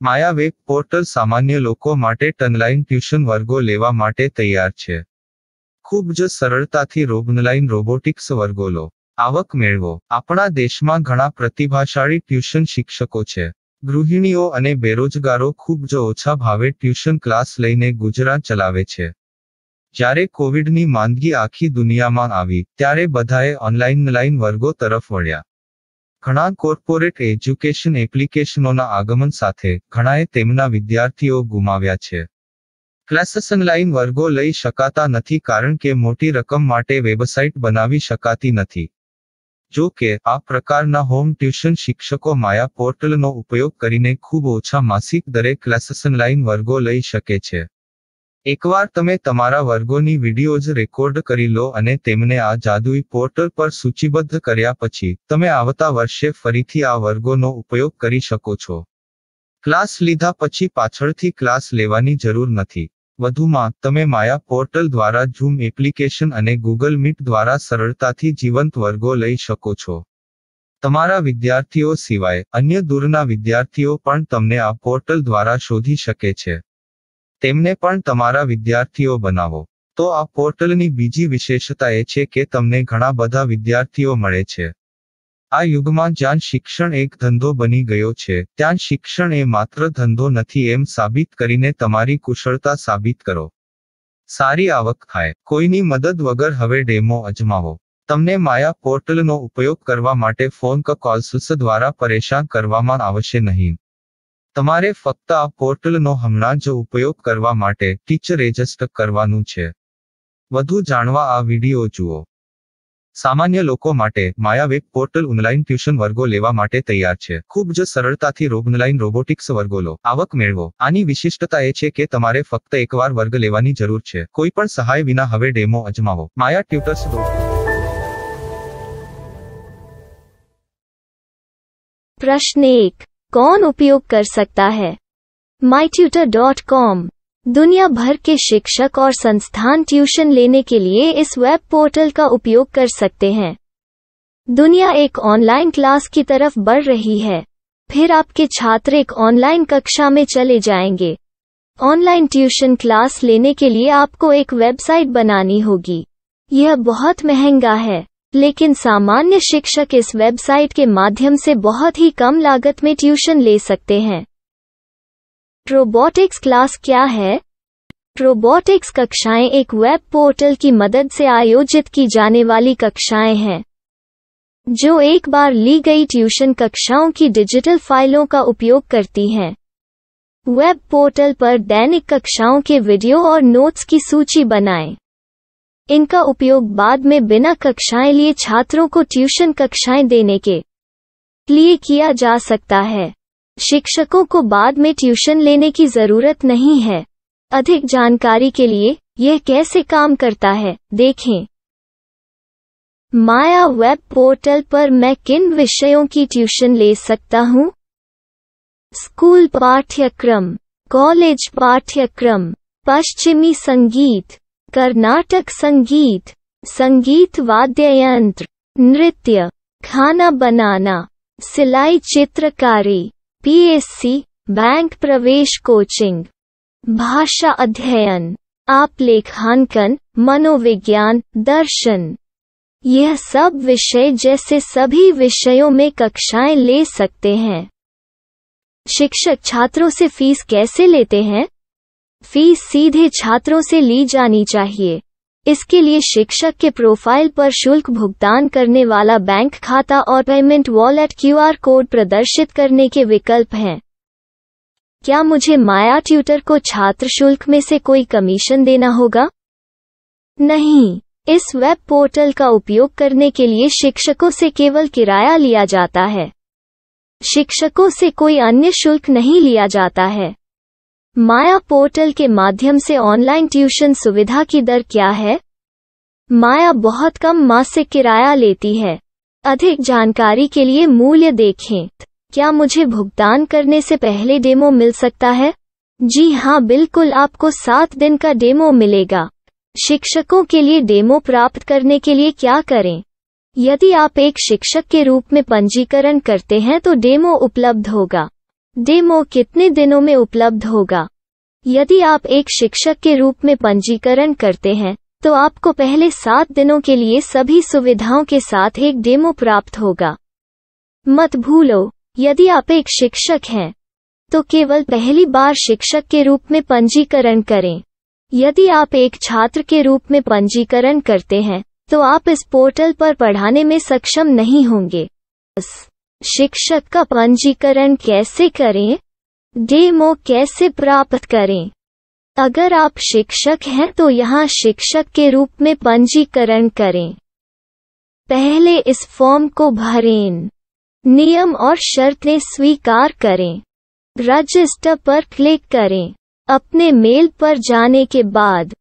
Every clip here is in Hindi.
માયા વેબ પોર્ટલ સામાન્ય લોકો માટે ઓનલાઈન ટ્યુશન વર્ગો લેવા માટે તૈયાર છે. ખૂબ જ સરળતાથી ઓનલાઈન રોબોટિક્સ વર્ગો લો, આવક મેળવો. આપણા દેશમાં ઘણા પ્રતિભાશાળી ટ્યુશન શિક્ષકો છે. ગૃહિણીઓ અને બેરોજગારો ખૂબ જ ઓછા ભાવે ટ્યુશન ક્લાસ લઈને ગુજરાન ચલાવે છે. જ્યારે કોવિડની માંદગી આખી દુનિયામાં આવી ત્યારે બધાએ ઓનલાઈન વર્ગો તરફ વળ્યા. ઘણા કોર્પોરેટ એજ્યુકેશન એપ્લિકેશનોના આગમન સાથે ઘણાએ તેમના વિદ્યાર્થીઓ ગુમાવ્યા છે. ક્લાસીસ ઓનલાઈન વર્ગો લઈ શકાતા નથી કારણ કે મોટી રકમ માટે વેબસાઇટ બનાવી શકાતી નથી. જો કે આ પ્રકારના હોમ ટ્યુશન શિક્ષકો માયા પોર્ટલનો ઉપયોગ કરીને ખૂબ ઓછા માસિક દરે ક્લાસીસ ઓનલાઈન વર્ગો લઈ શકે છે. એકવાર તમે તમારા વર્ગોની વિડીયોઝ રેકોર્ડ કરી લો અને તેમને આ જાદુઈ પોર્ટલ પર સૂચિબદ્ધ કર્યા પછી તમે આવતા વર્ષે ફરીથી આ વર્ગોનો ઉપયોગ કરી શકો છો. ક્લાસ લીધા પછી પાછળથી ક્લાસ લેવાની જરૂર નથી. વધુમાં તમે માયા પોર્ટલ દ્વારા ઝૂમ એપ્લિકેશન અને ગૂગલ મીટ દ્વારા સરળતાથી જીવંત વર્ગો લઈ શકો છો. તમારા વિદ્યાર્થીઓ સિવાય અન્ય દૂરના વિદ્યાર્થીઓ પણ તમને આ પોર્ટલ દ્વારા શોધી શકે છે. તેમને પણ તમારા વિદ્યાર્થીઓ બનાવો. તો આ પોર્ટલની બીજી વિશેષતા એ છે કે તમને ઘણા બધા વિદ્યાર્થીઓ મળે છે. આ યુગમાં જ્યાં શિક્ષણ એક ધંધો બની ગયો છે ત્યાં શિક્ષણ એ માત્ર ધંધો નથી એમ સાબિત કરીને તમારી કુશળતા સાબિત કરો. સારી આવક થાય. કોઈની મદદ વગર હવે ડેમો અજમાવો. તમને માયા પોર્ટલનો ઉપયોગ કરવા માટે ફોન કોલ્સ દ્વારા પરેશાન કરવામાં આવશે નહીં. તમારે ફક્ત આ પોર્ટલનો હમણાં જ ઉપયોગ કરવા માટે ટીચર રજિસ્ટર કરવાનું છે. વધુ જાણવા આ વિડિયો જુઓ. સામાન્ય લોકો માટે માયા વેબ પોર્ટલ ઓનલાઈન ટ્યુશન વર્ગો લેવા માટે તૈયાર છે. ખૂબ જ સરળતાથી ઓનલાઈન રોબોટિક્સ વર્ગો લો, આવક મેળવો. આની વિશિષ્ટતા એ છે કે તમારે ફક્ત એકવાર વર્ગ લેવાની જરૂર છે. કોઈ પણ સહાય વિના હવે ડેમો અજમાવો. માયા ટ્યુટર્સ. प्रश्न 1. कौन उपयोग कर सकता है? mytutor.com दुनिया भर के शिक्षक और संस्थान ट्यूशन लेने के लिए इस वेब पोर्टल का उपयोग कर सकते हैं. दुनिया एक ऑनलाइन क्लास की तरफ बढ़ रही है. फिर आपके छात्र एक ऑनलाइन कक्षा में चले जाएंगे. ऑनलाइन ट्यूशन क्लास लेने के लिए आपको एक वेबसाइट बनानी होगी. यह बहुत महंगा है, लेकिन सामान्य शिक्षक इस वेबसाइट के माध्यम से बहुत ही कम लागत में ट्यूशन ले सकते हैं. रोबोटिक्स क्लास क्या है? रोबोटिक्स कक्षाएं एक वेब पोर्टल की मदद से आयोजित की जाने वाली कक्षाएं हैं, जो एक बार ली गई ट्यूशन कक्षाओं की डिजिटल फाइलों का उपयोग करती हैं. वेब पोर्टल पर दैनिक कक्षाओं के वीडियो और नोट्स की सूची बनाएं. इनका उपयोग बाद में बिना कक्षाएं लिए छात्रों को ट्यूशन कक्षाएं देने के लिए किया जा सकता है. शिक्षकों को बाद में ट्यूशन लेने की जरूरत नहीं है. अधिक जानकारी के लिए यह कैसे काम करता है देखें. माया वेब पोर्टल पर मैं किन विषयों की ट्यूशन ले सकता हूँ? स्कूल पाठ्यक्रम, कॉलेज पाठ्यक्रम, पश्चिमी संगीत, कर्नाटक संगीत, संगीत वाद्य यंत्र, नृत्य, खाना बनाना, सिलाई चित्रकारी, पीएससी, बैंक प्रवेश कोचिंग, भाषा अध्ययन, आप लेखांकन, मनोविज्ञान, दर्शन. यह सब विषय जैसे सभी विषयों में कक्षाएं ले सकते हैं. शिक्षक छात्रों से फीस कैसे लेते हैं? फीस सीधे छात्रों से ली जानी चाहिए. इसके लिए शिक्षक के प्रोफाइल पर शुल्क भुगतान करने वाला बैंक खाता और पेमेंट वॉलेट क्यूआर कोड प्रदर्शित करने के विकल्प हैं. क्या मुझे माया ट्यूटर को छात्र शुल्क में से कोई कमीशन देना होगा? नहीं. इस वेब पोर्टल का उपयोग करने के लिए शिक्षकों से केवल किराया लिया जाता है. शिक्षकों से कोई अन्य शुल्क नहीं लिया जाता है. माया पोर्टल के माध्यम से ऑनलाइन ट्यूशन सुविधा की दर क्या है? माया बहुत कम मासिक किराया लेती है. अधिक जानकारी के लिए मूल्य देखें. क्या मुझे भुगतान करने से पहले डेमो मिल सकता है? जी हाँ, बिल्कुल. आपको 7 दिन का डेमो मिलेगा. शिक्षकों के लिए डेमो प्राप्त करने के लिए क्या करें? यदि आप एक शिक्षक के रूप में पंजीकरण करते हैं तो डेमो उपलब्ध होगा. डेमो कितने दिनों में उपलब्ध होगा? यदि आप एक शिक्षक के रूप में पंजीकरण करते हैं, तो आपको पहले 7 दिनों के लिए सभी सुविधाओं के साथ एक डेमो प्राप्त होगा। मत भूलो, यदि आप एक शिक्षक हैं, तो केवल पहली बार शिक्षक के रूप में पंजीकरण करें। यदि आप एक छात्र के रूप में पंजीकरण करते हैं, तो आप इस पोर्टल पर पढ़ाने में सक्षम नहीं होंगे। शिक्षक का पंजीकरण कैसे करें? डेमो कैसे प्राप्त करें? अगर आप शिक्षक हैं तो यहाँ शिक्षक के रूप में पंजीकरण करें। पहले इस फॉर्म को भरें। नियम और शर्तें स्वीकार करें। रजिस्टर पर क्लिक करें। अपने मेल पर जाने के बाद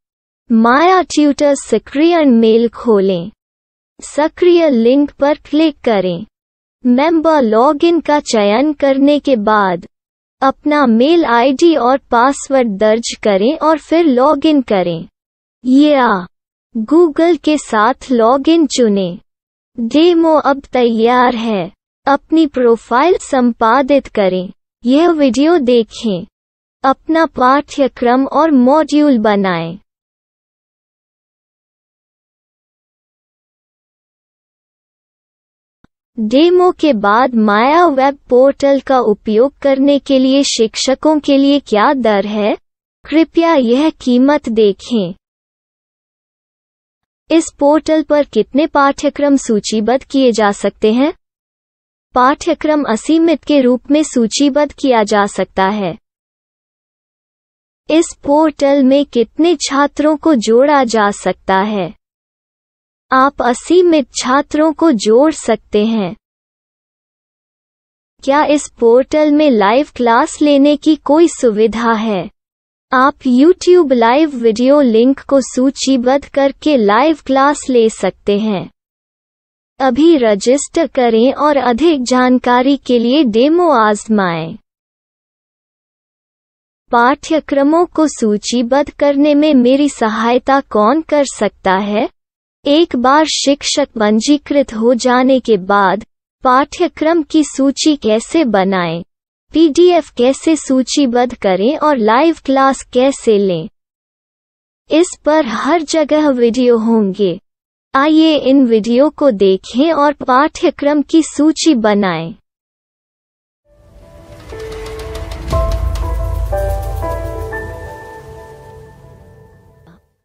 माया ट्यूटर सक्रिय मेल खोलें। सक्रिय लिंक पर क्लिक करें। मेंबर लॉगिन का चयन करने के बाद अपना मेल आईडी और पासवर्ड दर्ज करें और फिर लॉगिन करें या गूगल के साथ लॉगिन चुनें। डेमो अब तैयार है। अपनी प्रोफाइल संपादित करें। यह वीडियो देखें। अपना पाठ्यक्रम और मॉड्यूल बनाएं। डेमो के बाद माया वेब पोर्टल का उपयोग करने के लिए शिक्षकों के लिए क्या दर है? कृपया यह कीमत देखें। इस पोर्टल पर कितने पाठ्यक्रम सूचीबद्ध किए जा सकते हैं? पाठ्यक्रम असीमित के रूप में सूचीबद्ध किया जा सकता है। इस पोर्टल में कितने छात्रों को जोड़ा जा सकता है? आप असीमित छात्रों को जोड़ सकते हैं। क्या इस पोर्टल में लाइव क्लास लेने की कोई सुविधा है? आप YouTube लाइव वीडियो लिंक को सूचीबद्ध करके लाइव क्लास ले सकते हैं। अभी रजिस्टर करें और अधिक जानकारी के लिए डेमो आज़माएं। पाठ्यक्रमों को सूचीबद्ध करने में मेरी सहायता कौन कर सकता है? एक बार शिक्षक पंजीकृत हो जाने के बाद पाठ्यक्रम की सूची कैसे बनाएं? PDF कैसे सूचीबद्ध करें और लाइव क्लास कैसे लें? इस पर हर जगह वीडियो होंगे। आइए इन वीडियो को देखें और पाठ्यक्रम की सूची बनाएं।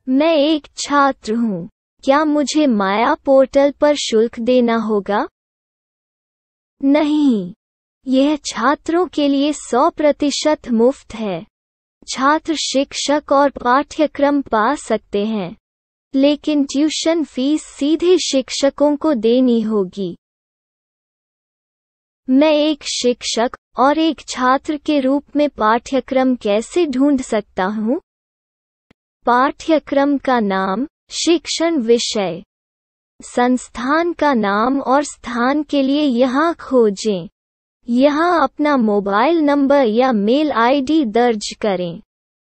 मैं एक छात्र हूँ। क्या मुझे माया पोर्टल पर शुल्क देना होगा? नहीं, यह छात्रों के लिए 100% मुफ्त है। छात्र शिक्षक और पाठ्यक्रम पा सकते हैं, लेकिन ट्यूशन फीस सीधे शिक्षकों को देनी होगी। मैं एक शिक्षक और एक छात्र के रूप में पाठ्यक्रम कैसे ढूंढ सकता हूँ? पाठ्यक्रम का नाम, शिक्षण विषय, संस्थान का नाम और स्थान के लिए यहाँ खोजें। यहाँ अपना मोबाइल नंबर या मेल आईडी दर्ज करें।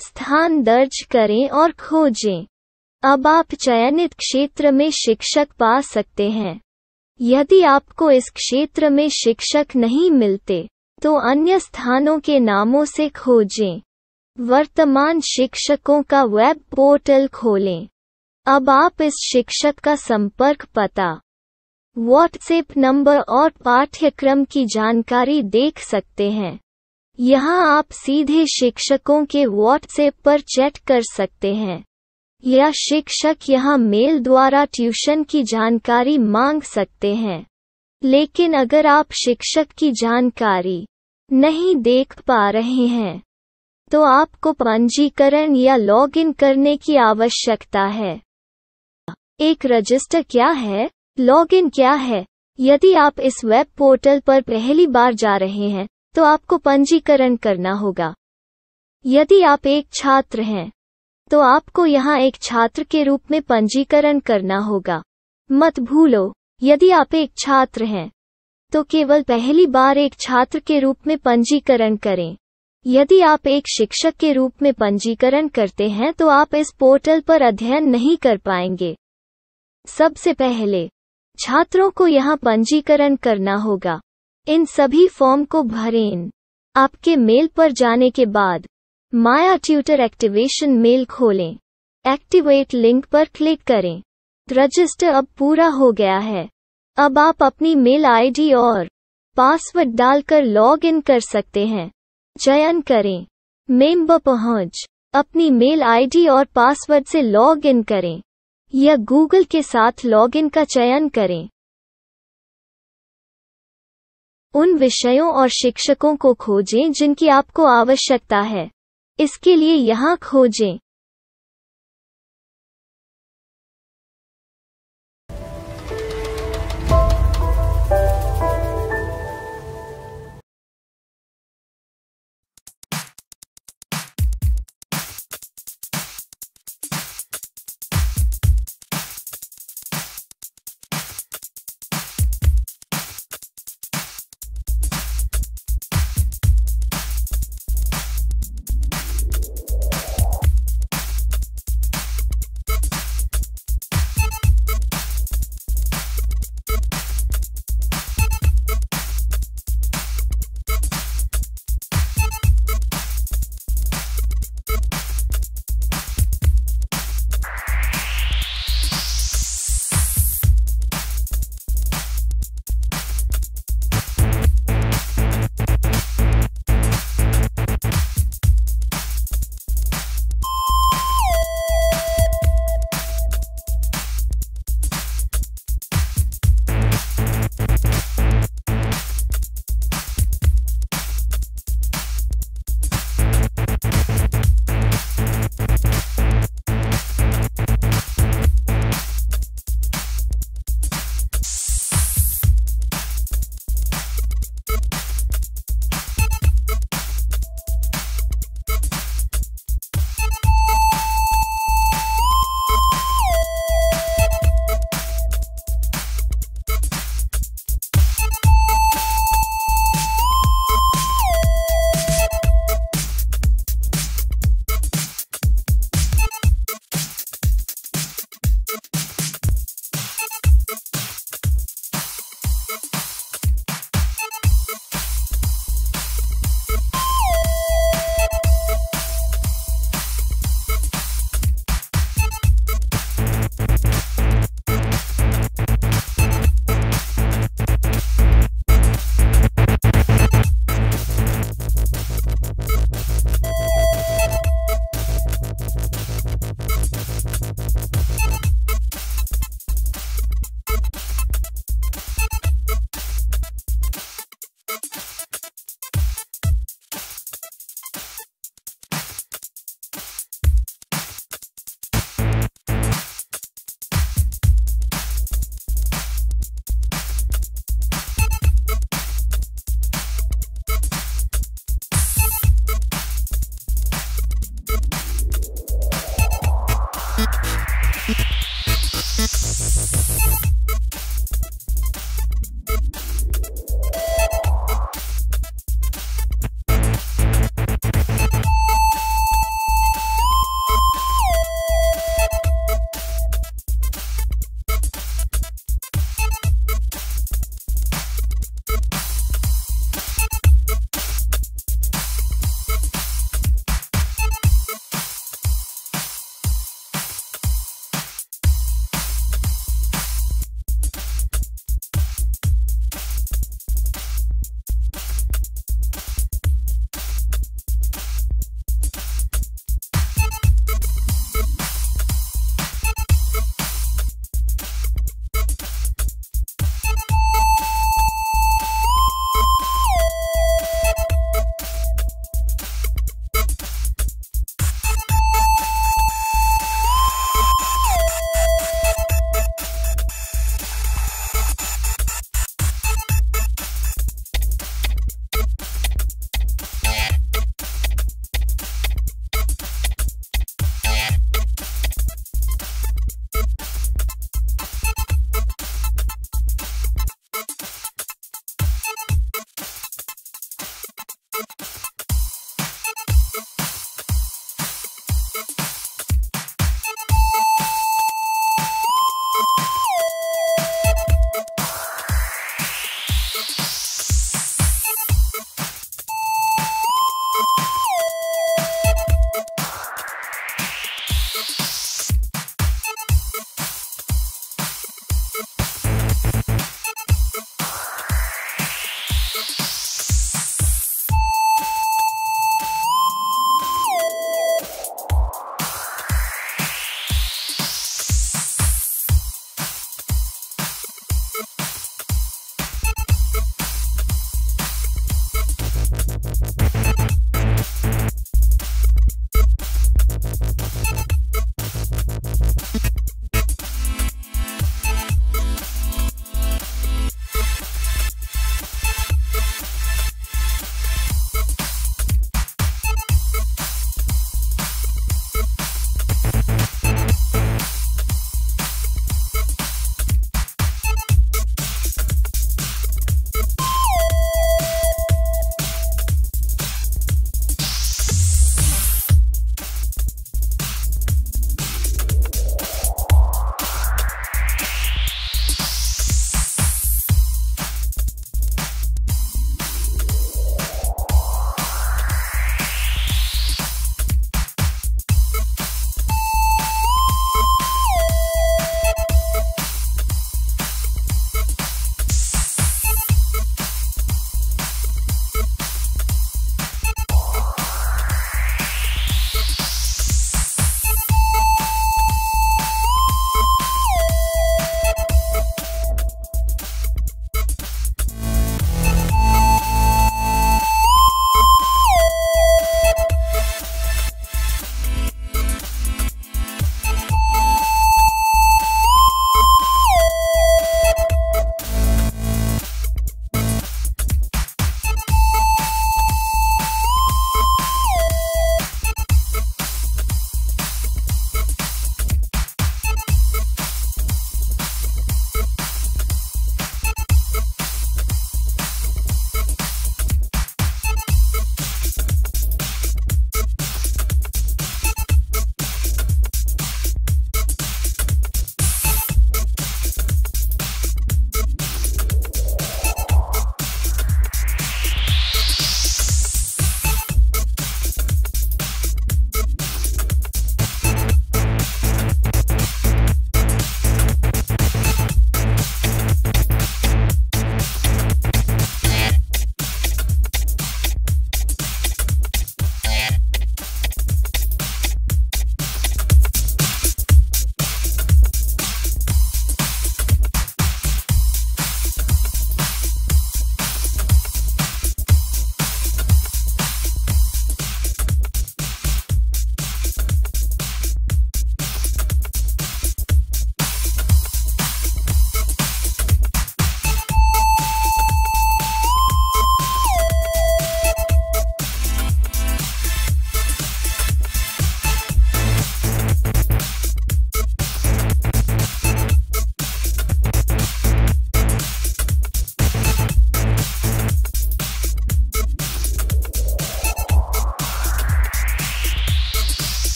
स्थान दर्ज करें और खोजें। अब आप चयनित क्षेत्र में शिक्षक पा सकते हैं। यदि आपको इस क्षेत्र में शिक्षक नहीं मिलते, तो अन्य स्थानों के नामों से खोजें। वर्तमान शिक्षकों का वेब पोर्टल खोलें। अब आप इस शिक्षक का संपर्क पता, व्हाट्सएप नंबर और पाठ्यक्रम की जानकारी देख सकते हैं। यहाँ आप सीधे शिक्षकों के व्हाट्सएप पर चैट कर सकते हैं, या शिक्षक यहाँ मेल द्वारा ट्यूशन की जानकारी मांग सकते हैं। लेकिन अगर आप शिक्षक की जानकारी नहीं देख पा रहे हैं, तो आपको पंजीकरण या लॉगिन करने की आवश्यकता है। एक रजिस्टर क्या है? लॉगिन क्या है? यदि आप इस वेब पोर्टल पर पहली बार जा रहे हैं, तो आपको पंजीकरण करना होगा। यदि आप एक छात्र हैं, तो आपको यहाँ एक छात्र के रूप में पंजीकरण करना होगा। मत भूलो, यदि आप एक छात्र हैं, तो केवल पहली बार एक छात्र के रूप में पंजीकरण करें। यदि आप एक शिक्षक के रूप में पंजीकरण करते हैं, तो आप इस पोर्टल पर अध्ययन नहीं कर पाएंगे। सबसे पहले छात्रों को यहाँ पंजीकरण करना होगा। इन सभी फॉर्म को भरें। आपके मेल पर जाने के बाद माया ट्यूटर एक्टिवेशन मेल खोलें। एक्टिवेट लिंक पर क्लिक करें। रजिस्टर अब पूरा हो गया है। अब आप अपनी मेल आईडी और पासवर्ड डालकर लॉग इन कर सकते हैं। चयन करें मेंबर पहुंच। अपनी मेल आईडी और पासवर्ड से लॉग इन करें या गूगल के साथ लॉग इन का चयन करें। उन विषयों और शिक्षकों को खोजें जिनकी आपको आवश्यकता है। इसके लिए यहाँ खोजें।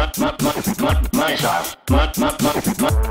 My style. My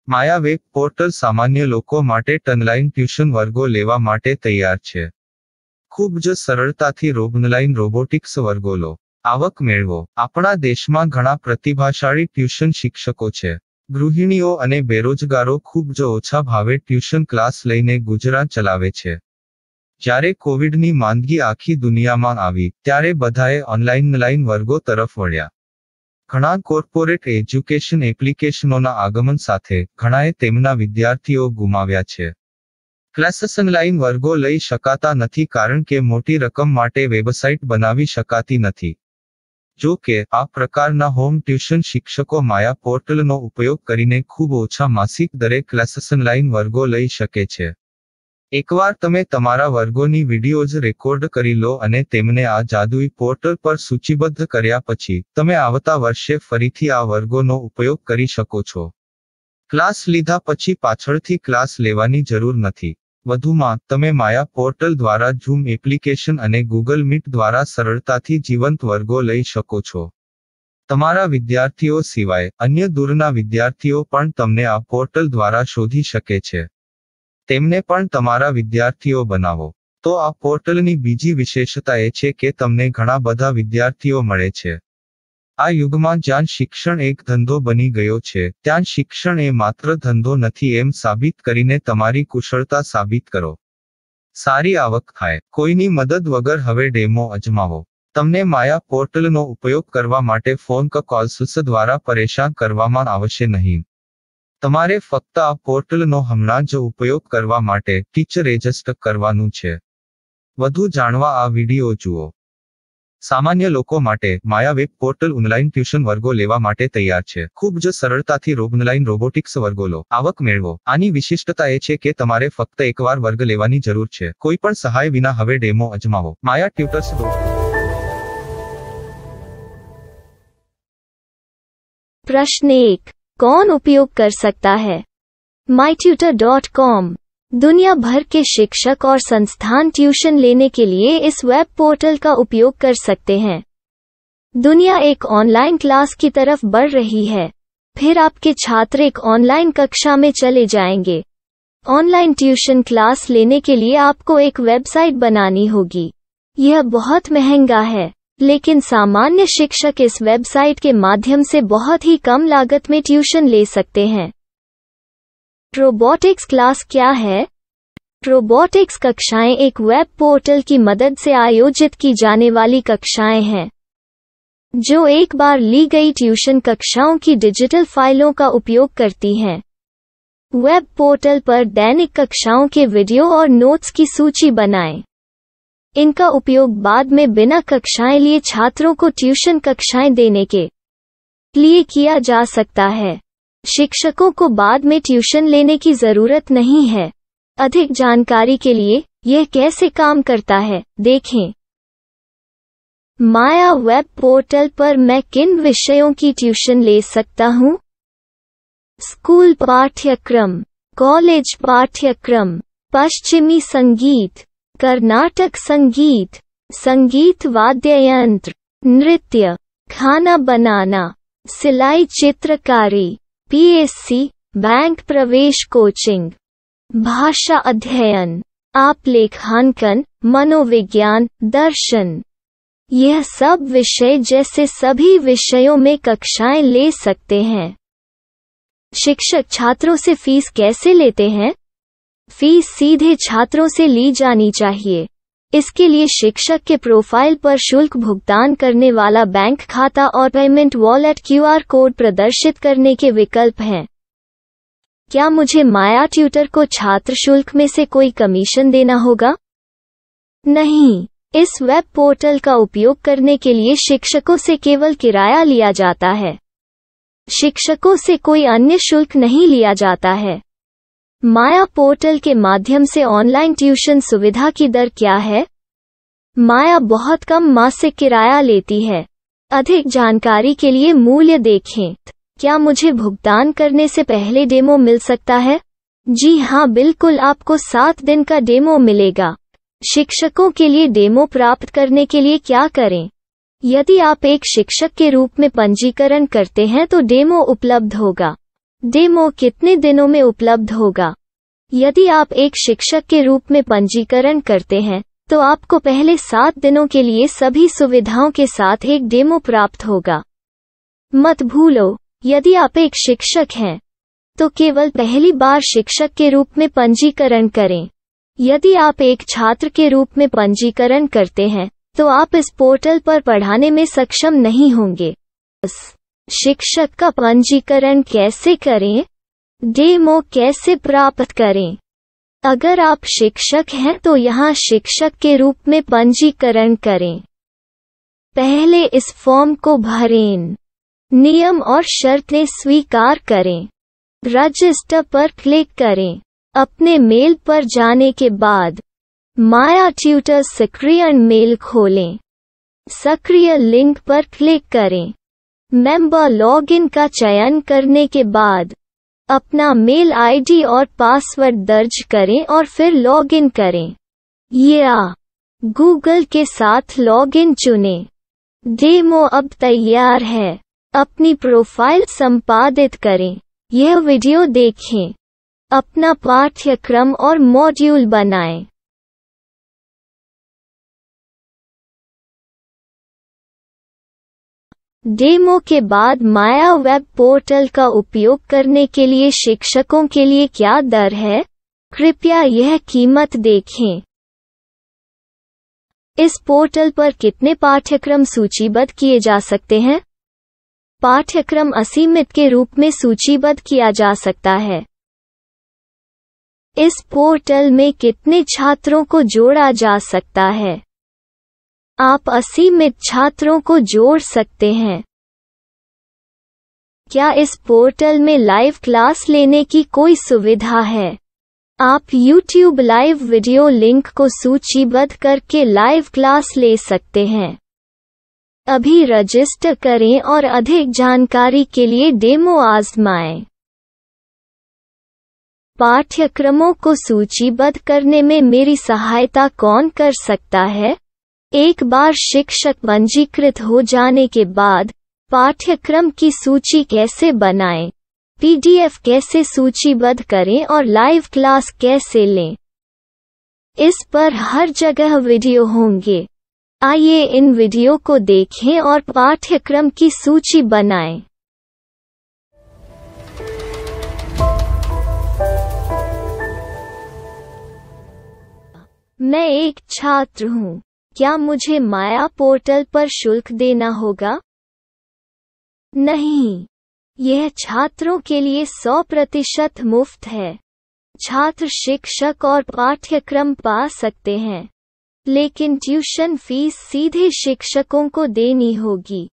Maya web portal સામાન્ય લોકો માટે ઓનલાઈન ટ્યુશન વર્ગો લેવા માટે તૈયાર છે. ખૂબ જ સરળતાથી ઓનલાઈન રોબોટિક્સ વર્ગો લો. આવક મેળવો. આપણા દેશમાં ઘણા પ્રતિભાશાળી ટ્યુશન શિક્ષકો છે. ગૃહિણીઓ અને બેરોજગારો ખૂબ જ ઓછા ભાવે ટ્યુશન ક્લાસ લઈને ગુજરાન ચલાવે છે. જ્યારે કોવિડની માંદગી આખી દુનિયામાં આવી ત્યારે બધાએ ઓનલાઈન વર્ગો તરફ વળ્યા. ઘણા કોર્પોરેટ એજ્યુકેશન એપ્લિકેશનોના આગમન સાથે ઘણાએ તેમના વિદ્યાર્થીઓ ગુમાવ્યા છે. ક્લાસીસ ઓનલાઈન વર્ગો લઈ શકાતા નથી કારણ કે મોટી રકમ માટે વેબસાઇટ બનાવી શકાતી નથી. જો કે આ પ્રકારના હોમ ટ્યુશન શિક્ષકો માયા પોર્ટલનો ઉપયોગ કરીને ખૂબ ઓછા માસિક દરે ક્લાસીસ ઓનલાઈન વર્ગો લઈ શકે છે. એકવાર તમે તમારા વર્ગોની વિડીયોઝ રેકોર્ડ કરી લો અને તેમને આ જાદુઈ પોર્ટલ પર સૂચિબદ્ધ કર્યા પછી તમે આવતા વર્ષે ફરીથી આ વર્ગોનો ઉપયોગ કરી શકો છો. ક્લાસ લીધા પછી પાછળથી ક્લાસ લેવાની જરૂર નથી. વધુમાં તમે માયા પોર્ટલ દ્વારા ઝૂમ એપ્લિકેશન અને ગૂગલ મીટ દ્વારા સરળતાથી જીવંત વર્ગો લઈ શકો છો. તમારા વિદ્યાર્થીઓ સિવાય અન્ય દૂરના વિદ્યાર્થીઓ પણ તમને આ પોર્ટલ દ્વારા શોધી શકે છે. તેમને પણ તમારા વિદ્યાર્થીઓ બનાવો. તો આ પોર્ટલની બીજી વિશેષતા એ છે કે તમને ઘણા બધા વિદ્યાર્થીઓ મળે છે. આ યુગમાં જ્યાં શિક્ષણ એક ધંધો બની ગયો છે ત્યાં શિક્ષણ એ માત્ર ધંધો નથી એમ સાબિત કરીને તમારી કુશળતા સાબિત કરો. સારી આવક થાય. કોઈની મદદ વગર હવે ડેમો અજમાવો. તમને માયા પોર્ટલનો ઉપયોગ કરવા માટે ફોન કોલ્સ દ્વારા પરેશાન કરવામાં આવશે નહીં. તમારે ફક્ત આ પોર્ટલનો હમણાં જ ઉપયોગ કરવા માટે ટીચર રજિસ્ટર કરવાનું છે. વધુ જાણવા આ વિડિયો જુઓ. સામાન્ય લોકો માટે માયા વેબ પોર્ટલ ઓનલાઈન ટ્યુશન વર્ગો લેવા માટે તૈયાર છે. ખૂબ જ સરળતાથી ઓનલાઈન રોબોટિક્સ વર્ગો લો. આવક મેળવો. આની વિશિષ્ટતા એ છે કે તમારે ફક્ત એકવાર વર્ગ લેવાની જરૂર છે. કોઈ પણ સહાય વિના હવે ડેમો અજમાવો. માયા ટ્યુટર્સ. प्रश्न 1. कौन उपयोग कर सकता है? mytutor.com दुनिया भर के शिक्षक और संस्थान ट्यूशन लेने के लिए इस वेब पोर्टल का उपयोग कर सकते हैं. दुनिया एक ऑनलाइन क्लास की तरफ बढ़ रही है. फिर आपके छात्र एक ऑनलाइन कक्षा में चले जाएंगे. ऑनलाइन ट्यूशन क्लास लेने के लिए आपको एक वेबसाइट बनानी होगी. यह बहुत महंगा है, लेकिन सामान्य शिक्षक इस वेबसाइट के माध्यम से बहुत ही कम लागत में ट्यूशन ले सकते हैं. रोबोटिक्स क्लास क्या है? रोबोटिक्स कक्षाएं एक वेब पोर्टल की मदद से आयोजित की जाने वाली कक्षाएं हैं, जो एक बार ली गई ट्यूशन कक्षाओं की डिजिटल फाइलों का उपयोग करती हैं. वेब पोर्टल पर दैनिक कक्षाओं के वीडियो और नोट्स की सूची बनाएं. इनका उपयोग बाद में बिना कक्षाएं लिए छात्रों को ट्यूशन कक्षाएं देने के लिए किया जा सकता है। शिक्षकों को बाद में ट्यूशन लेने की जरूरत नहीं है। अधिक जानकारी के लिए यह कैसे काम करता है, देखें। माया वेब पोर्टल पर मैं किन विषयों की ट्यूशन ले सकता हूँ? स्कूल पाठ्यक्रम, कॉलेज पाठ्यक्रम, पश्चिमी संगीत, कर्नाटक संगीत, संगीत वाद्य यंत्र, नृत्य, खाना बनाना, सिलाई चित्रकारी, पीएससी, बैंक प्रवेश कोचिंग, भाषा अध्ययन, आप लेखांकन, मनोविज्ञान, दर्शन। यह सब विषय जैसे सभी विषयों में कक्षाएं ले सकते हैं। शिक्षक छात्रों से फीस कैसे लेते हैं? फीस सीधे छात्रों से ली जानी चाहिए। इसके लिए शिक्षक के प्रोफाइल पर शुल्क भुगतान करने वाला बैंक खाता और पेमेंट वॉलेट क्यूआर कोड प्रदर्शित करने के विकल्प हैं। क्या मुझे माया ट्यूटर को छात्र शुल्क में से कोई कमीशन देना होगा? नहीं, इस वेब पोर्टल का उपयोग करने के लिए शिक्षकों से केवल किराया लिया जाता है। शिक्षकों से कोई अन्य शुल्क नहीं लिया जाता है। माया पोर्टल के माध्यम से ऑनलाइन ट्यूशन सुविधा की दर क्या है? माया बहुत कम मासिक किराया लेती है। अधिक जानकारी के लिए मूल्य देखें। क्या मुझे भुगतान करने से पहले डेमो मिल सकता है? जी हाँ, बिल्कुल, आपको 7 दिन का डेमो मिलेगा। शिक्षकों के लिए डेमो प्राप्त करने के लिए क्या करें? यदि आप एक शिक्षक के रूप में पंजीकरण करते हैं तो डेमो उपलब्ध होगा। डेमो कितने दिनों में उपलब्ध होगा? यदि आप एक शिक्षक के रूप में पंजीकरण करते हैं तो आपको पहले 7 दिनों के लिए सभी सुविधाओं के साथ एक डेमो प्राप्त होगा। मत भूलो, यदि आप एक शिक्षक हैं तो केवल पहली बार शिक्षक के रूप में पंजीकरण करें। यदि आप एक छात्र के रूप में पंजीकरण करते हैं तो आप इस पोर्टल पर पढ़ाने में सक्षम नहीं होंगे। शिक्षक का पंजीकरण कैसे करें? डेमो कैसे प्राप्त करें? अगर आप शिक्षक हैं तो यहाँ शिक्षक के रूप में पंजीकरण करें। पहले इस फॉर्म को भरें। नियम और शर्तें स्वीकार करें। रजिस्टर पर क्लिक करें। अपने मेल पर जाने के बाद माया ट्यूटर सक्रिय मेल खोलें। सक्रिय लिंक पर क्लिक करें। मेंबर लॉगिन का चयन करने के बाद अपना मेल आईडी और पासवर्ड दर्ज करें और फिर लॉगिन करें या गूगल के साथ लॉगिन चुनें। डेमो अब तैयार है। अपनी प्रोफाइल संपादित करें। यह वीडियो देखें। अपना पाठ्यक्रम और मॉड्यूल बनाएं। डेमो के बाद माया वेब पोर्टल का उपयोग करने के लिए शिक्षकों के लिए क्या दर है? कृपया यह कीमत देखें। इस पोर्टल पर कितने पाठ्यक्रम सूचीबद्ध किए जा सकते हैं? पाठ्यक्रम असीमित के रूप में सूचीबद्ध किया जा सकता है। इस पोर्टल में कितने छात्रों को जोड़ा जा सकता है? आप असीमित छात्रों को जोड़ सकते हैं। क्या इस पोर्टल में लाइव क्लास लेने की कोई सुविधा है? आप YouTube लाइव वीडियो लिंक को सूचीबद्ध करके लाइव क्लास ले सकते हैं। अभी रजिस्टर करें और अधिक जानकारी के लिए डेमो आजमाएं। पाठ्यक्रमों को सूचीबद्ध करने में मेरी सहायता कौन कर सकता है? एक बार शिक्षक पंजीकृत हो जाने के बाद पाठ्यक्रम की सूची कैसे बनाएं, PDF कैसे सूचीबद्ध करें और लाइव क्लास कैसे लें, इस पर हर जगह वीडियो होंगे। आइए इन वीडियो को देखें और पाठ्यक्रम की सूची बनाएं। मैं एक छात्र हूँ। क्या मुझे माया पोर्टल पर शुल्क देना होगा? नहीं, यह छात्रों के लिए 100% मुफ्त है। छात्र शिक्षक और पाठ्यक्रम पा सकते हैं। लेकिन ट्यूशन फीस सीधे शिक्षकों को देनी होगी।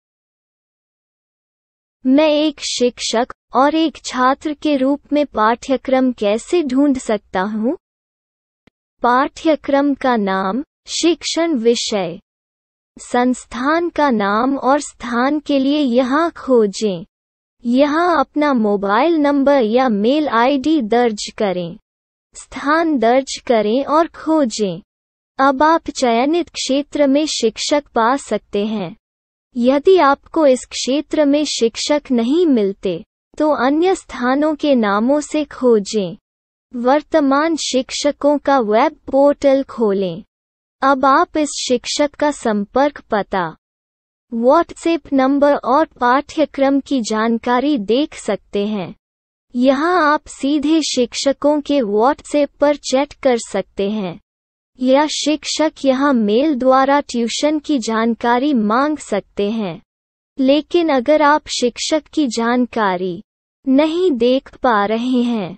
मैं एक शिक्षक और एक छात्र के रूप में पाठ्यक्रम कैसे ढूंढ सकता हूँ? पाठ्यक्रम का नाम, शिक्षण विषय, संस्थान का नाम और स्थान के लिए यहाँ खोजें। यहाँ अपना मोबाइल नंबर या मेल आईडी दर्ज करें। स्थान दर्ज करें और खोजें। अब आप चयनित क्षेत्र में शिक्षक पा सकते हैं। यदि आपको इस क्षेत्र में शिक्षक नहीं मिलते, तो अन्य स्थानों के नामों से खोजें। वर्तमान शिक्षकों का वेब पोर्टल खोलें। अब आप इस शिक्षक का संपर्क पता, व्हाट्सएप नंबर और पाठ्यक्रम की जानकारी देख सकते हैं। यहाँ आप सीधे शिक्षकों के व्हाट्सएप पर चैट कर सकते हैं, या शिक्षक यहाँ मेल द्वारा ट्यूशन की जानकारी मांग सकते हैं। लेकिन अगर आप शिक्षक की जानकारी नहीं देख पा रहे हैं,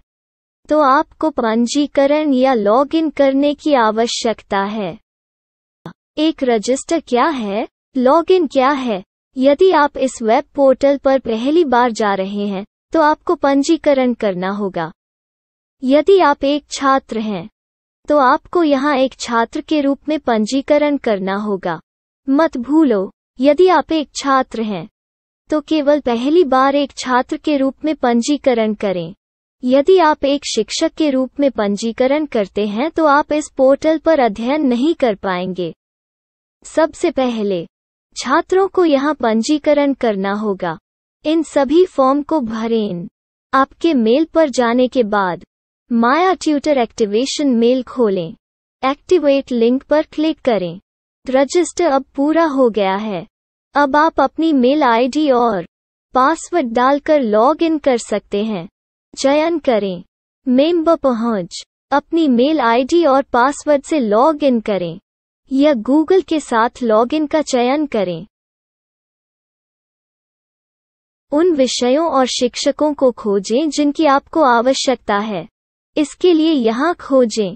तो आपको पंजीकरण या लॉगिन करने की आवश्यकता है। एक रजिस्टर क्या है? लॉगिन क्या है? यदि आप इस वेब पोर्टल पर पहली बार जा रहे हैं, तो आपको पंजीकरण करना होगा। यदि आप एक छात्र हैं, तो आपको यहाँ एक छात्र के रूप में पंजीकरण करना होगा। मत भूलो, यदि आप एक छात्र हैं, तो केवल पहली बार एक छात्र के रूप में पंजीकरण करें। यदि आप एक शिक्षक के रूप में पंजीकरण करते हैं, तो आप इस पोर्टल पर अध्ययन नहीं कर पाएंगे। सबसे पहले छात्रों को यहाँ पंजीकरण करना होगा। इन सभी फॉर्म को भरें। आपके मेल पर जाने के बाद माया ट्यूटर एक्टिवेशन मेल खोलें। एक्टिवेट लिंक पर क्लिक करें। रजिस्टर अब पूरा हो गया है। अब आप अपनी मेल आईडी और पासवर्ड डालकर लॉग इन कर सकते हैं। चयन करें मेंबर पहुंच। अपनी मेल आईडी और पासवर्ड से लॉग इन करें, या गूगल के साथ लॉगिन का चयन करें। उन विषयों और शिक्षकों को खोजें जिनकी आपको आवश्यकता है। इसके लिए यहाँ खोजें।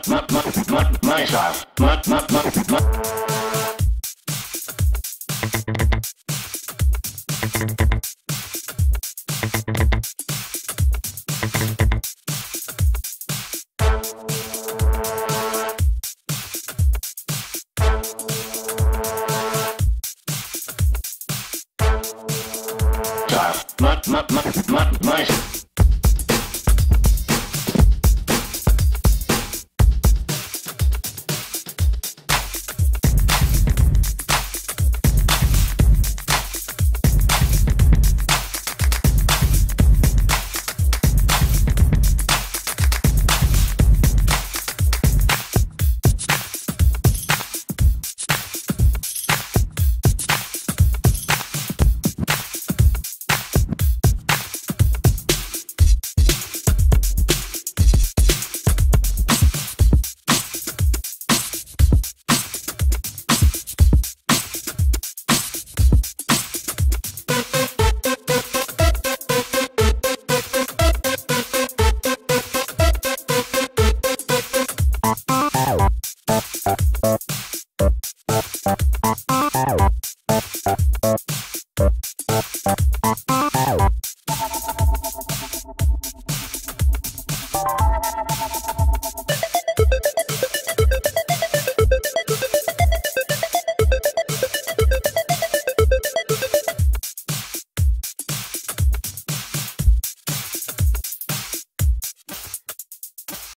my style. My